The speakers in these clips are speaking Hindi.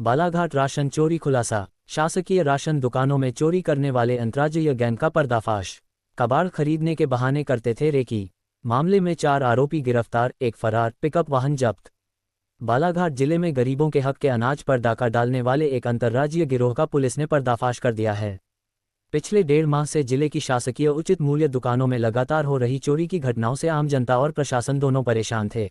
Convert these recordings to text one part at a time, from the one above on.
बालाघाट राशन चोरी खुलासा। शासकीय राशन दुकानों में चोरी करने वाले अंतर्राज्यीय गैंग का पर्दाफाश। कबाड़ खरीदने के बहाने करते थे रेकी। मामले में 4 आरोपी गिरफ्तार, एक फरार, पिकअप वाहन जब्त। बालाघाट जिले में गरीबों के हक के अनाज पर डाका डालने वाले एक अंतर्राज्यीय गिरोह का पुलिस ने पर्दाफाश कर दिया है। पिछले 1.5 माह से जिले की शासकीय उचित मूल्य दुकानों में लगातार हो रही चोरी की घटनाओं से आम जनता और प्रशासन दोनों परेशान थे।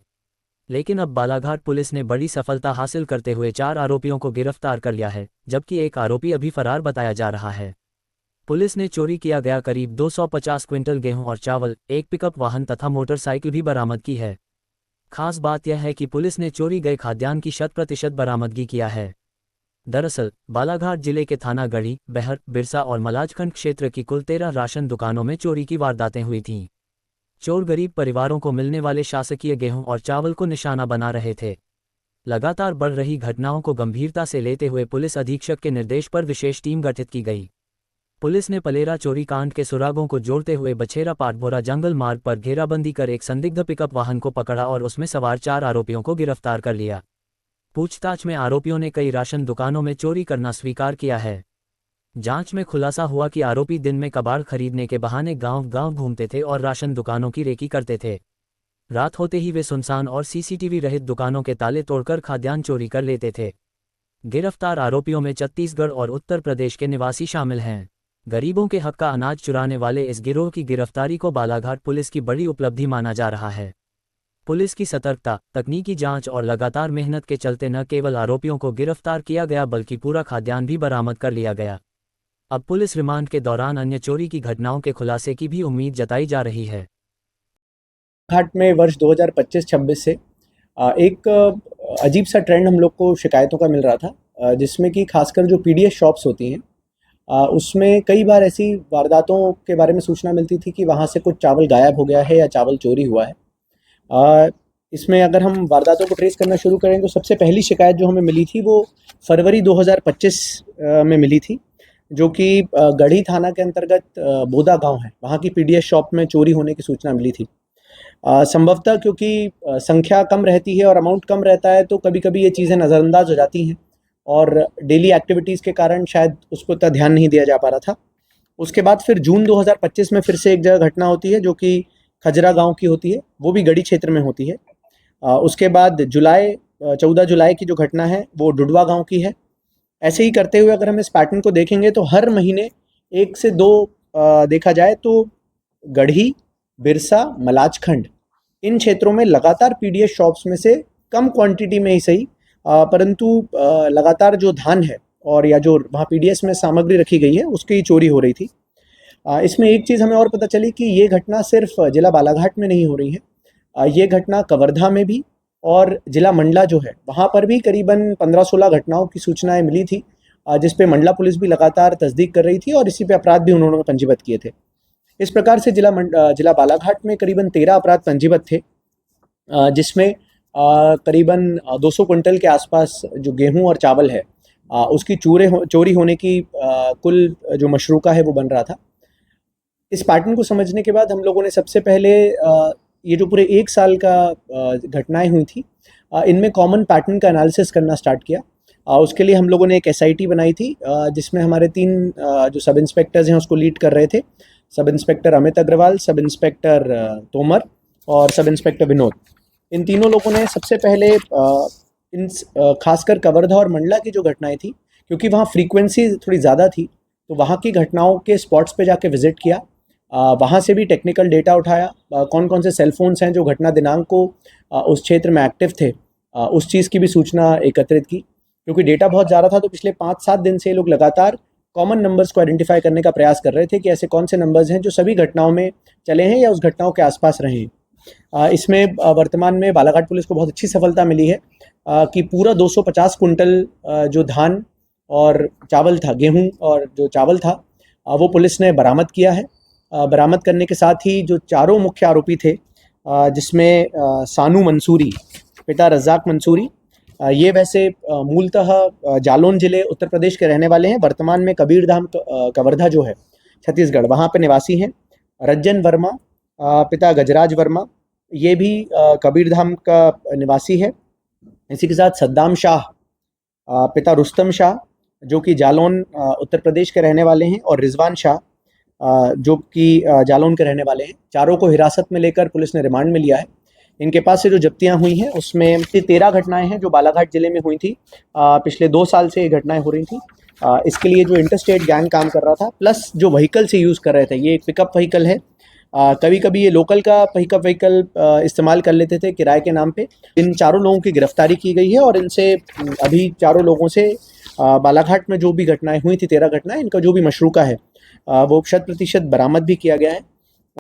लेकिन अब बालाघाट पुलिस ने बड़ी सफलता हासिल करते हुए 4 आरोपियों को गिरफ्तार कर लिया है, जबकि एक आरोपी अभी फरार बताया जा रहा है। पुलिस ने चोरी किया गया करीब 250 क्विंटल गेहूं और चावल, एक पिकअप वाहन तथा मोटरसाइकिल भी बरामद की है। खास बात यह है कि पुलिस ने चोरी गए खाद्यान्न की 100% बरामदगी किया है। दरअसल बालाघाट जिले के थाना गढ़ी, बहर, बिरसा और मलाजखंड क्षेत्र की कुल 13 राशन दुकानों में चोरी की वारदातें हुई थीं। चोर गरीब परिवारों को मिलने वाले शासकीय गेहूं और चावल को निशाना बना रहे थे। लगातार बढ़ रही घटनाओं को गंभीरता से लेते हुए पुलिस अधीक्षक के निर्देश पर विशेष टीम गठित की गई। पुलिस ने पलेरा चोरी कांड के सुरागों को जोड़ते हुए बछेरा पाटभोरा जंगल मार्ग पर घेराबंदी कर एक संदिग्ध पिकअप वाहन को पकड़ा और उसमें सवार 4 आरोपियों को गिरफ्तार कर लिया। पूछताछ में आरोपियों ने कई राशन दुकानों में चोरी करना स्वीकार किया है। जांच में खुलासा हुआ कि आरोपी दिन में कबाड़ खरीदने के बहाने गांव-गांव घूमते थे और राशन दुकानों की रेकी करते थे। रात होते ही वे सुनसान और सीसीटीवी रहित दुकानों के ताले तोड़कर खाद्यान्न चोरी कर लेते थे। गिरफ्तार आरोपियों में छत्तीसगढ़ और उत्तर प्रदेश के निवासी शामिल हैं। गरीबों के हक का अनाज चुराने वाले इस गिरोह की गिरफ्तारी को बालाघाट पुलिस की बड़ी उपलब्धि माना जा रहा है। पुलिस की सतर्कता, तकनीकी जांच और लगातार मेहनत के चलते न केवल आरोपियों को गिरफ्तार किया गया बल्कि पूरा खाद्यान्न भी बरामद कर लिया गया। अब पुलिस रिमांड के दौरान अन्य चोरी की घटनाओं के खुलासे की भी उम्मीद जताई जा रही है। घाट में वर्ष 2025-26 से एक अजीब सा ट्रेंड हम लोग को शिकायतों का मिल रहा था, जिसमें कि खासकर जो पीडीएस शॉप्स होती हैं उसमें कई बार ऐसी वारदातों के बारे में सूचना मिलती थी कि वहाँ से कुछ चावल गायब हो गया है या चावल चोरी हुआ है। इसमें अगर हम वारदातों को ट्रेस करना शुरू करें तो सबसे पहली शिकायत जो हमें मिली थी वो फरवरी 2025 में मिली थी, जो कि गढ़ी थाना के अंतर्गत बोदा गांव है, वहाँ की पीडीएस शॉप में चोरी होने की सूचना मिली थी। संभवतः क्योंकि संख्या कम रहती है और अमाउंट कम रहता है तो कभी-कभी ये चीज़ें नज़रअंदाज हो जाती हैं और डेली एक्टिविटीज़ के कारण शायद उसको इतना ध्यान नहीं दिया जा पा रहा था। उसके बाद फिर जून 2025 में फिर से एक जगह घटना होती है जो कि खजरा गांव की होती है, वो भी गढ़ी क्षेत्र में होती है। उसके बाद 14 जुलाई की जो घटना है वो डुडवा गांव की है। ऐसे ही करते हुए अगर हम इस पैटर्न को देखेंगे तो हर महीने 1 से 2 देखा जाए तो गढ़ी, बिरसा, मलाजखंड इन क्षेत्रों में लगातार पीडीएस शॉप्स में से कम क्वांटिटी में ही सही, परंतु लगातार जो धान है और या जो वहाँ पीडीएस में सामग्री रखी गई है उसकी चोरी हो रही थी। इसमें एक चीज़ हमें और पता चली कि ये घटना सिर्फ जिला बालाघाट में नहीं हो रही है, ये घटना कवर्धा में भी और जिला मंडला जो है वहाँ पर भी करीबन 15-16 घटनाओं की सूचनाएं मिली थी, जिस पे मंडला पुलिस भी लगातार तस्दीक कर रही थी और इसी पे अपराध भी उन्होंने पंजीबद्ध किए थे। इस प्रकार से जिला बालाघाट में करीबन 13 अपराध पंजीबद्ध थे, जिसमें करीबन 200 क्विंटल के आसपास जो गेहूं और चावल है उसकी चोरी होने की कुल जो मशरूका है वो बन रहा था। इस पैटर्न को समझने के बाद हम लोगों ने सबसे पहले ये जो पूरे 1 साल का घटनाएं हुई थी इनमें कॉमन पैटर्न का एनालिसिस करना स्टार्ट किया। उसके लिए हम लोगों ने एक एसआईटी बनाई थी, जिसमें हमारे 3 जो सब इंस्पेक्टर्स हैं उसको लीड कर रहे थे। Sub inspector Amit Agarwal, sub inspector Tomar और सब इंस्पेक्टर विनोद। इन तीनों लोगों ने सबसे पहले इन खासकर कवर्धा और मंडला की जो घटनाएं थी, क्योंकि वहाँ फ्रीक्वेंसी थोड़ी ज़्यादा थी, तो वहाँ की घटनाओं के स्पॉट्स पे जाके विजिट किया। वहाँ से भी टेक्निकल डेटा उठाया, कौन कौन से सेल फोन्स हैं जो घटना दिनांक को उस क्षेत्र में एक्टिव थे, उस चीज़ की भी सूचना एकत्रित की। क्योंकि डेटा बहुत ज़्यादा था तो पिछले 5-7 दिन से ये लोग लगातार कॉमन नंबर्स को आइडेंटिफाई करने का प्रयास कर रहे थे कि ऐसे कौन से नंबर्स हैं जो सभी घटनाओं में चले हैं या उस घटनाओं के आसपास रहे हैं। इसमें वर्तमान में बालाघाट पुलिस को बहुत अच्छी सफलता मिली है कि पूरा 250 कुंटल जो धान और चावल था, गेहूं और जो चावल था, वो पुलिस ने बरामद किया है। बरामद करने के साथ ही जो चारों मुख्य आरोपी थे, जिसमें सानू मंसूरी, पिता रज़ाक मंसूरी, ये वैसे मूलतः जालौन जिले उत्तर प्रदेश के रहने वाले हैं, वर्तमान में कबीरधाम कवर्धा जो है छत्तीसगढ़ वहाँ पे निवासी हैं। रज्जन वर्मा, पिता गजराज वर्मा, ये भी कबीरधाम का निवासी है। इसी के साथ सद्दाम शाह, पिता रुस्तम शाह जो कि जालौन उत्तर प्रदेश के रहने वाले हैं, और रिजवान शाह जो कि जालौन के रहने वाले हैं। चारों को हिरासत में लेकर पुलिस ने रिमांड में लिया है। इनके पास से जो जब्तियां हुई हैं उसमें 13 घटनाएं हैं जो बालाघाट जिले में हुई थी। पिछले 2 साल से ये घटनाएं हो रही थी। इसके लिए जो इंटरस्टेट गैंग काम कर रहा था, प्लस जो व्हीकल से यूज़ कर रहे थे, ये एक पिकअप व्हीकल है। कभी कभी ये लोकल का पिकअप व्हीकल इस्तेमाल कर लेते थे किराए के नाम पे। इन चारों लोगों की गिरफ्तारी की गई है और इनसे अभी चारों लोगों से बालाघाट में जो भी घटनाएं हुई थी, 13 घटनाएं, इनका जो भी मशरूका है वो 100% बरामद भी किया गया है।